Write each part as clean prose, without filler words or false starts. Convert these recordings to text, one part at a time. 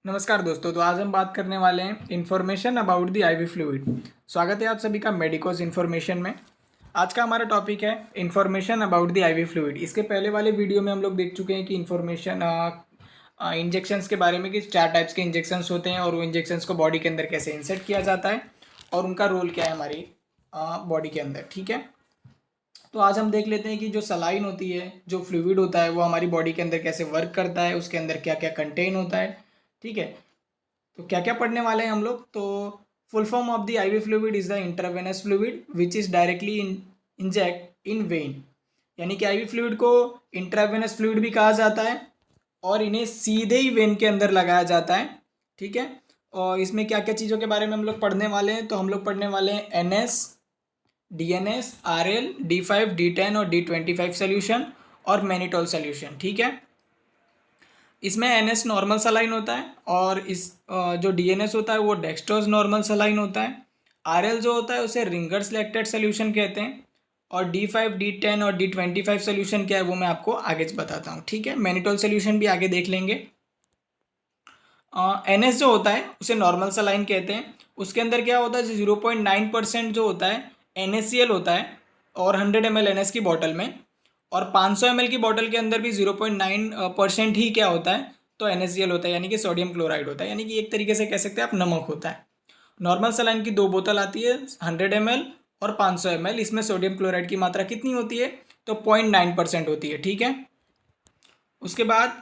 नमस्कार दोस्तों। तो आज हम बात करने वाले हैं information about the IV fluid. स्वागत है आप सभी का मेडिकोस इन्फॉर्मेशन में। आज का हमारा टॉपिक है information about the IV fluid. इसके पहले वाले वीडियो में हम लोग देख चुके हैं कि इन्फॉर्मेशन इंजेक्शंस के बारे में कि 4 टाइप्स के इंजेक्शंस होते हैं और वो इंजेक्शंस को बॉडी के अंदर कैसे इंसर्ट किया जाता है और उनका रोल क्या है हमारी बॉडी के अंदर। ठीक है, तो आज हम देख लेते हैं कि जो सलाइन होती है, जो फ्लूइड होता है, वो हमारी बॉडी के अंदर कैसे वर्क करता है, उसके अंदर क्या क्या कंटेन होता है। ठीक है, तो क्या क्या पढ़ने वाले हैं हम लोग। तो full form of the IV fluid is the intravenous fluid which is directly inject in when. यानी कि आईवी फ्लूइड को इंट्रावेनस फ्लूइड भी कहा जाता है और इन्हें सीधे ही वेन के अंदर लगाया जाता है। ठीक है, और इसमें क्या क्या चीज़ों के बारे में हम लोग पढ़ने वाले हैं। तो हम लोग पढ़ने वाले हैं NS, DNS, RL, D5, D10 और D25 सोल्यूशन और मैनिटोल सोल्यूशन। ठीक है, इसमें एनएस नॉर्मल सलाइन होता है और इस जो डीएनएस होता है वो डेक्सट्रोज नॉर्मल सलाइन होता है। आरएल जो होता है उसे रिंगर्स लैक्टेट सोल्यूशन कहते हैं और D5, D10 और D25 सोल्यूशन क्या है वो मैं आपको आगे बताता हूँ। ठीक है, मैनिटोल सोल्यूशन भी आगे देख लेंगे। एनएस जो होता है उसे नॉर्मल सलाइन कहते हैं। उसके अंदर क्या होता है, 0.9% जो होता है NaCl होता है और 100 ml एनएस की बॉटल में, और 500 ml की बॉटल के अंदर भी 0.9% ही क्या होता है, तो NaCl होता है, यानी कि सोडियम क्लोराइड होता है, यानी कि एक तरीके से कह सकते हैं आप नमक होता है। नॉर्मल सलाइन की 2 बोतल आती है, 100 ml और 500 ml। इसमें सोडियम क्लोराइड की मात्रा कितनी होती है, तो 0.9% होती है। ठीक है, उसके बाद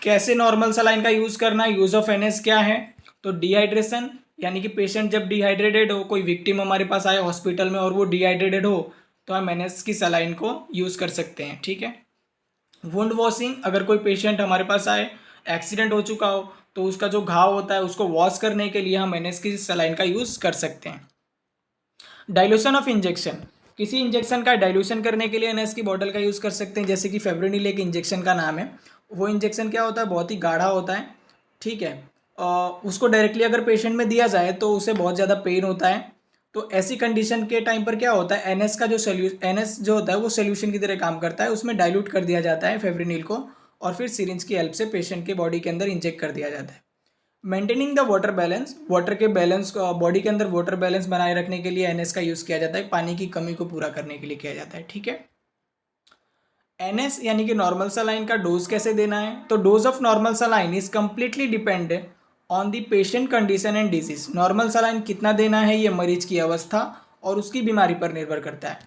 कैसे नॉर्मल सलाइन का यूज़ करना है, यूज़ ऑफ एनएस क्या है। तो डिहाइड्रेशन, यानी कि पेशेंट जब डिहाइड्रेटेड हो, कोई विक्टिम हमारे पास आए हॉस्पिटल में और वो डिहाइड्रेटेड हो, तो हम एनएस की सलाइन को यूज़ कर सकते हैं। ठीक है, वुंड वॉशिंग, अगर कोई पेशेंट हमारे पास आए, एक्सीडेंट हो चुका हो, तो उसका जो घाव होता है उसको वॉश करने के लिए हम एनएस की सलाइन का यूज़ कर सकते हैं। डाइल्यूशन ऑफ इंजेक्शन, किसी इंजेक्शन का डाइल्यूशन करने के लिए एनएस की बॉटल का यूज़ कर सकते हैं। जैसे कि फेब्रिनिल एक इंजेक्शन का नाम है, वो इंजेक्शन क्या होता है, बहुत ही गाढ़ा होता है। ठीक है, उसको डायरेक्टली अगर पेशेंट में दिया जाए तो उसे बहुत ज़्यादा पेन होता है। तो ऐसी कंडीशन के टाइम पर क्या होता है, एनएस का जो एनएस जो होता है वो सोल्यूशन की तरह काम करता है। उसमें डाइल्यूट कर दिया जाता है फेब्रिनिल को और फिर सिरिंज की हेल्प से पेशेंट के बॉडी के अंदर इंजेक्ट कर दिया जाता है। Maintaining the water balance, water के बैलेंस, बॉडी के अंदर वाटर बैलेंस बनाए रखने के लिए एनएस का यूज़ किया जाता है, पानी की कमी को पूरा करने के लिए किया जाता है। ठीक है, एनएस यानी कि नॉर्मल सलाइन का डोज कैसे देना है। तो dose of normal saline is completely depend on the patient condition and disease. Normal saline कितना देना है ये मरीज की अवस्था और उसकी बीमारी पर निर्भर करता है।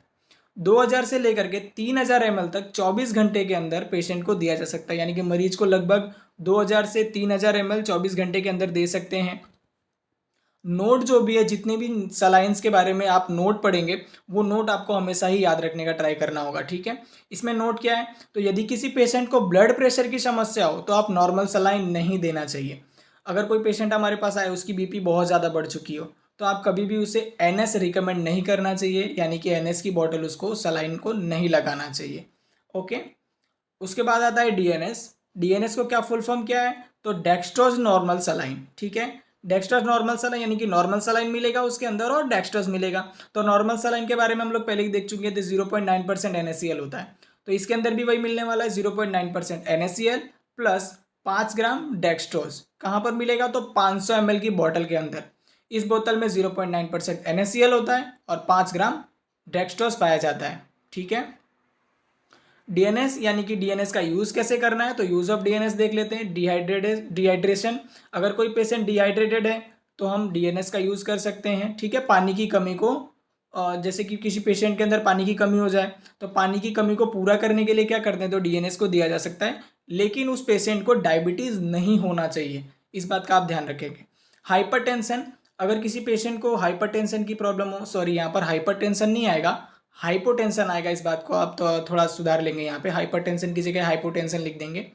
2000 से लेकर के 3000 ml तक 24 घंटे के अंदर पेशेंट को दिया जा सकता है, यानी कि मरीज को लगभग 2000 से 3000 ml 24 घंटे के अंदर दे सकते हैं। नोट जो भी है, जितने भी सलाइंस के बारे में आप नोट पढ़ेंगे वो नोट आपको हमेशा ही याद रखने का ट्राई करना होगा। ठीक है, इसमें नोट क्या है, तो यदि किसी पेशेंट को ब्लड प्रेशर की समस्या हो तो आप नॉर्मल सलाइन नहीं देना चाहिए। अगर कोई पेशेंट हमारे पास आए, उसकी बीपी बहुत ज़्यादा बढ़ चुकी हो, तो आप कभी भी उसे एनएस रिकमेंड नहीं करना चाहिए, यानी कि एनएस की बॉटल उसको सलाइन को नहीं लगाना चाहिए। ओके, उसके बाद आता है डीएनएस। डीएनएस को क्या फुल फॉर्म क्या है, तो डेक्स्ट्रोज नॉर्मल सलाइन। ठीक है, डेक्स्ट्रोज नॉर्मल सलाइन यानी कि नॉर्मल सलाइन मिलेगा उसके अंदर और डेक्स्ट्रोज मिलेगा। तो नॉर्मल सलाइन के बारे में हम लोग पहले ही देख चुके थे, 0.9% NaCl होता है। तो इसके अंदर भी वही मिलने वाला है, 0.9% NaCl प्लस 5 ग्राम डेक्स्ट्रोज। कहाँ पर मिलेगा, तो 500 ml की बोतल के अंदर। इस बोतल में 0.9% NaCl होता है और 5 ग्राम डेक्स्ट्रोज पाया जाता है। ठीक है, डीएनएस यानी कि डीएनएस का यूज़ कैसे करना है, तो यूज़ ऑफ डीएनएस देख लेते हैं। डिहाइड्रेशन, अगर कोई पेशेंट डिहाइड्रेटेड है तो हम डीएनएस का यूज़ कर सकते हैं। ठीक है, पानी की कमी को, जैसे कि किसी पेशेंट के अंदर पानी की कमी हो जाए तो पानी की कमी को पूरा करने के लिए क्या करते हैं, तो डीएनएस को दिया जा सकता है। लेकिन उस पेशेंट को डायबिटीज़ नहीं होना चाहिए, इस बात का आप ध्यान रखेंगे। हाइपरटेंशन, अगर किसी पेशेंट को हाइपरटेंशन की प्रॉब्लम हो, सॉरी यहाँ पर हाइपरटेंशन नहीं आएगा, हाइपोटेंशन आएगा। इस बात को आप तो थोड़ा सुधार लेंगे, यहाँ पे हाइपरटेंशन की जगह हाइपोटेंशन लिख देंगे।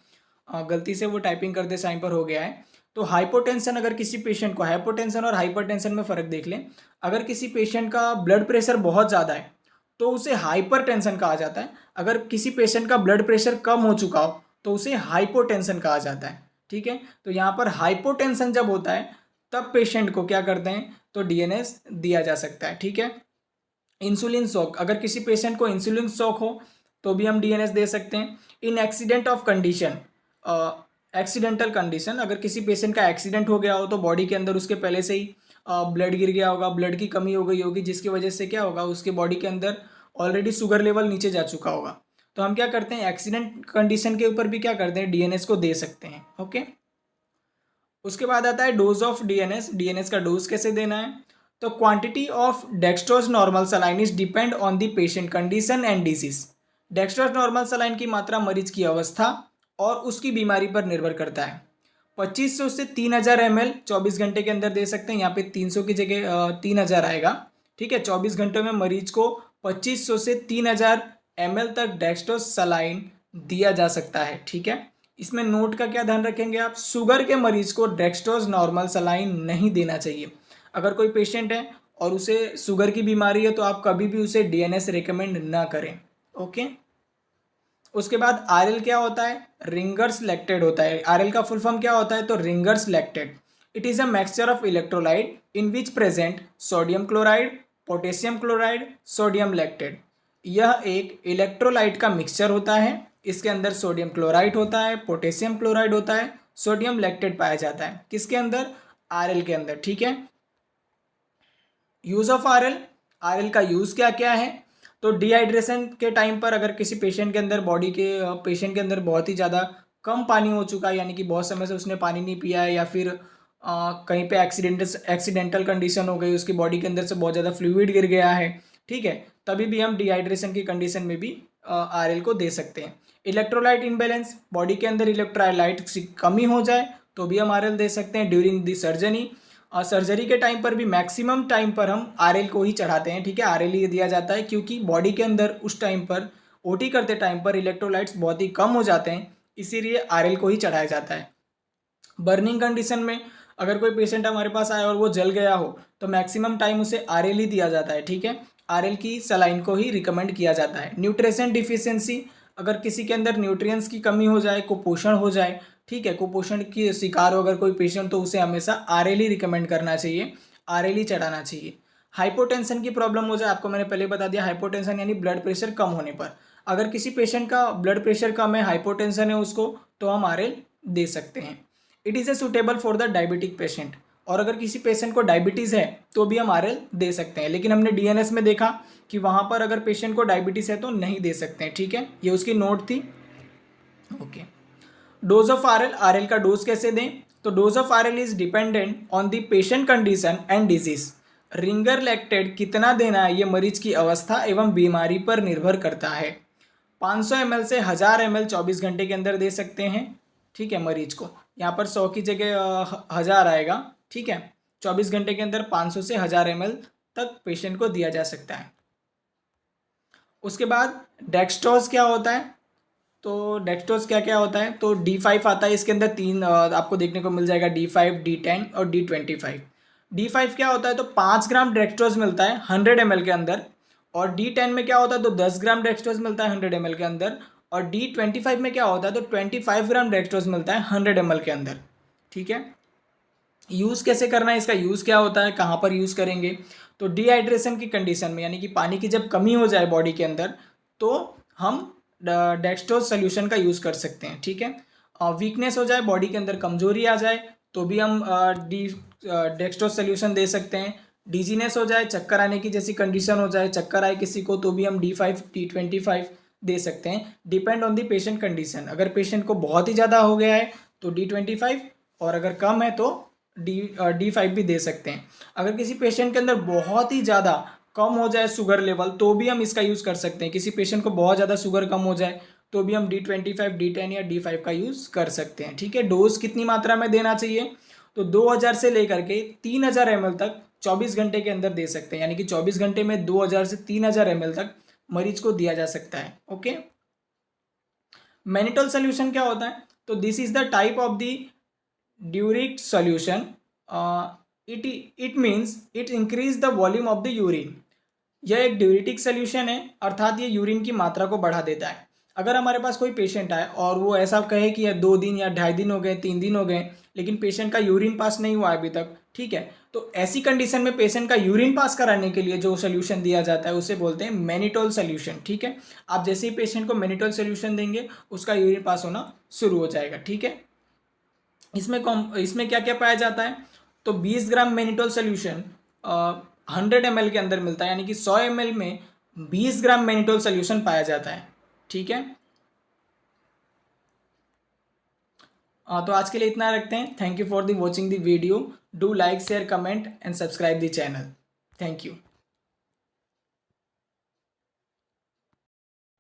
गलती से वो टाइपिंग करते टाइम पर हो गया है। तो हाइपोटेंशन, अगर किसी पेशेंट को, हाइपोटेंशन और हाइपरटेंशन में फ़र्क देख लें। अगर किसी पेशेंट का ब्लड प्रेशर बहुत ज़्यादा है तो उसे हाइपरटेंशन कहा जाता है। अगर किसी पेशेंट का ब्लड प्रेशर कम हो चुका हो तो उसे हाइपोटेंशन कहा जाता है। ठीक है, तो यहाँ पर हाइपोटेंशन जब होता है तब पेशेंट को क्या करते हैं, तो डीएनएस दिया जा सकता है। ठीक है, इंसुलिन शॉक, अगर किसी पेशेंट को इंसुलिन शॉक हो तो भी हम डीएनएस दे सकते हैं। In accident of condition, accidental condition, अगर किसी पेशेंट का एक्सीडेंट हो गया हो तो बॉडी के अंदर उसके पहले से ही ब्लड गिर गया होगा, ब्लड की कमी हो गई होगी, जिसकी वजह से क्या होगा, उसके बॉडी के अंदर ऑलरेडी शुगर लेवल नीचे जा चुका होगा। तो हम क्या करते हैं, एक्सीडेंट कंडीशन के ऊपर भी क्या करते हैं, डीएनएस को दे सकते हैं। ओके, उसके बाद आता है डोज ऑफ डीएनएस। डीएनएस का डोज कैसे देना है, तो quantity of dextrose normal saline is depend on the patient condition and disease. Dextrose normal saline की मात्रा मरीज की अवस्था और उसकी बीमारी पर निर्भर करता है। 2500 से 3000 ml 24 घंटे के अंदर दे सकते हैं। यहाँ पे 300 की जगह 3000 आएगा। ठीक है, 24 घंटों में मरीज को 2500 से 3000 ml तक डेक्सट्रोज सलाइन दिया जा सकता है। ठीक है, इसमें नोट का क्या ध्यान रखेंगे आप, शुगर के मरीज को डेक्सट्रोज नॉर्मल सलाइन नहीं देना चाहिए। अगर कोई पेशेंट है और उसे शुगर की बीमारी है तो आप कभी भी उसे डीएनएस रिकमेंड ना करें। ओके, उसके बाद आरएल क्या होता है, रिंगर्स लैक्टेट होता है। आरएल का फुल फॉर्म क्या होता है, तो ringers lactate. It is a mixture of electrolyte in which present sodium chloride, potassium chloride, sodium lactate. यह एक इलेक्ट्रोलाइट का मिक्सचर होता है। इसके अंदर सोडियम क्लोराइड होता है, पोटेशियम क्लोराइड होता है, सोडियम लैक्टेट पाया जाता है। किसके अंदर, आरएल के अंदर। ठीक है, यूज ऑफ आरएल। आरएल का यूज क्या क्या है, तो डिहाइड्रेशन के टाइम पर अगर किसी पेशेंट के अंदर पेशेंट के अंदर बहुत ही ज़्यादा कम पानी हो चुका है, यानी कि बहुत समय से उसने पानी नहीं पिया है, या फिर कहीं पे एक्सीडेंटल कंडीशन हो गई, उसकी बॉडी के अंदर से बहुत ज़्यादा फ्लूइड गिर गया है, ठीक है, तभी भी हम डिहाइड्रेशन की कंडीशन में भी आरएल को दे सकते हैं। इलेक्ट्रोलाइट इम्बैलेंस, बॉडी के अंदर इलेक्ट्रोलाइट की कमी हो जाए तो भी हम आरएल दे सकते हैं। ड्यूरिंग दी सर्जरी, और सर्जरी के टाइम पर भी मैक्सिमम टाइम पर हम आरएल को ही चढ़ाते हैं। ठीक है, आरएल ही दिया जाता है, क्योंकि बॉडी के अंदर उस टाइम पर ओटी करते टाइम पर इलेक्ट्रोलाइट्स बहुत ही कम हो जाते हैं, इसीलिए आरएल को ही चढ़ाया जाता है। बर्निंग कंडीशन में अगर कोई पेशेंट हमारे पास आए और वो जल गया हो तो मैक्सिमम टाइम उसे आरएल ही दिया जाता है। ठीक है, आरएल की सलाइन को ही रिकमेंड किया जाता है। न्यूट्रिशन डिफिशियंसी, अगर किसी के अंदर न्यूट्रिएंट्स की कमी हो जाए, कुपोषण हो जाए, ठीक है, कुपोषण की शिकार हो अगर कोई पेशेंट, तो उसे हमेशा आरएल ही रिकमेंड करना चाहिए, आरएल ही चढ़ाना चाहिए। हाइपोटेंशन की प्रॉब्लम हो जाए, आपको मैंने पहले बता दिया, हाइपोटेंशन यानी ब्लड प्रेशर कम होने पर, अगर किसी पेशेंट का ब्लड प्रेशर कम है, हाइपोटेंशन है उसको, तो हम आरएल दे सकते हैं। It is a suitable for the diabetic patient, और अगर किसी पेशेंट को डायबिटीज़ है तो भी हम आरएल दे सकते हैं, लेकिन हमने डीएनएस में देखा कि वहाँ पर अगर पेशेंट को डायबिटीज़ है तो नहीं दे सकते हैं। ठीक है, ये उसकी नोट थी। Okay, dose of RL, RL का डोज कैसे दें, तो dose of RL is dependent on the patient condition and disease. Ringer lactate कितना देना है ये मरीज की अवस्था एवं बीमारी पर निर्भर करता है। 500 ml से 1000 ml 24 घंटे के अंदर दे सकते हैं। ठीक है, मरीज को यहाँ पर 100 की जगह 1000 आएगा। ठीक है, 24 घंटे के अंदर 500 से 1000 ml तक पेशेंट को दिया जा सकता है। उसके बाद डेक्सट्रोज क्या होता है, तो डेक्सट्रोज क्या क्या होता है, तो D5 आता है, इसके अंदर तीन आपको देखने को मिल जाएगा, D5, D10 और D25। D5 क्या होता है, तो 5 ग्राम डेक्सट्रोज मिलता है 100 ml के अंदर, और D10 में क्या होता है, तो 10 ग्राम डेक्सट्रोज मिलता है 100 ml के अंदर, और D25 में क्या होता है, तो 25 ग्राम डेक्सट्रोज मिलता है 100 ml के अंदर। ठीक है, यूज़ कैसे करना है, इसका यूज़ क्या होता है, कहाँ पर यूज़ करेंगे, तो डिहाइड्रेशन की कंडीशन में, यानी कि पानी की जब कमी हो जाए बॉडी के अंदर, तो हम डेक्सट्रोज सोल्यूशन का यूज़ कर सकते हैं। ठीक है, वीकनेस हो जाए, बॉडी के अंदर कमजोरी आ जाए, तो भी हम डेक्सट्रोज सोल्यूशन दे सकते हैं। डिजीनेस हो जाए, चक्कर आने की जैसी कंडीशन हो जाए, चक्कर आए किसी को, तो भी हम D5, D25 दे सकते हैं, depend on the patient condition. अगर पेशेंट को बहुत ही ज़्यादा हो गया है तो D25, और अगर कम है तो D5 भी दे सकते हैं। अगर किसी पेशेंट के अंदर बहुत ही ज़्यादा कम हो जाए शुगर लेवल, तो भी हम इसका यूज़ कर सकते हैं। किसी पेशेंट को बहुत ज़्यादा शुगर कम हो जाए तो भी हम D25, D10 या D5 का यूज़ कर सकते हैं। ठीक है, डोज कितनी मात्रा में देना चाहिए, तो 2000 से लेकर के 3000 ml तक 24 घंटे के अंदर दे सकते हैं, यानी कि 24 घंटे में 2000 से 3000 ml तक मरीज को दिया जा सकता है। ओके, मैनिटोल सोल्यूशन क्या होता है, तो this is the type of the diuretic solution. It means it increase the volume of the urine. यह एक ड्यूरिटिक सोल्यूशन है, अर्थात ये यूरिन की मात्रा को बढ़ा देता है। अगर हमारे पास कोई पेशेंट आए और वो ऐसा कहे कि 2 दिन या 2.5 दिन हो गए, 3 दिन हो गए, लेकिन पेशेंट का यूरिन पास नहीं हुआ अभी तक, ठीक है, तो ऐसी कंडीशन में पेशेंट का यूरिन पास कराने के लिए जो सोल्यूशन दिया जाता है उसे बोलते हैं मैनिटोल सोल्यूशन। ठीक है, आप जैसे ही पेशेंट को मैनिटोल सोल्यूशन देंगे उसका यूरिन पास होना शुरू हो जाएगा। ठीक है, इसमें क्या क्या पाया जाता है, तो 20 ग्राम मैनिटोल सोल्यूशन 100 ml के अंदर मिलता है, यानी कि 100 ml में 20 ग्राम मैनिटोल सोल्यूशन पाया जाता है। ठीक है, तो आज के लिए इतना रखते हैं। Thank you for the watching the video. Do like share comment and subscribe the channel. Thank you.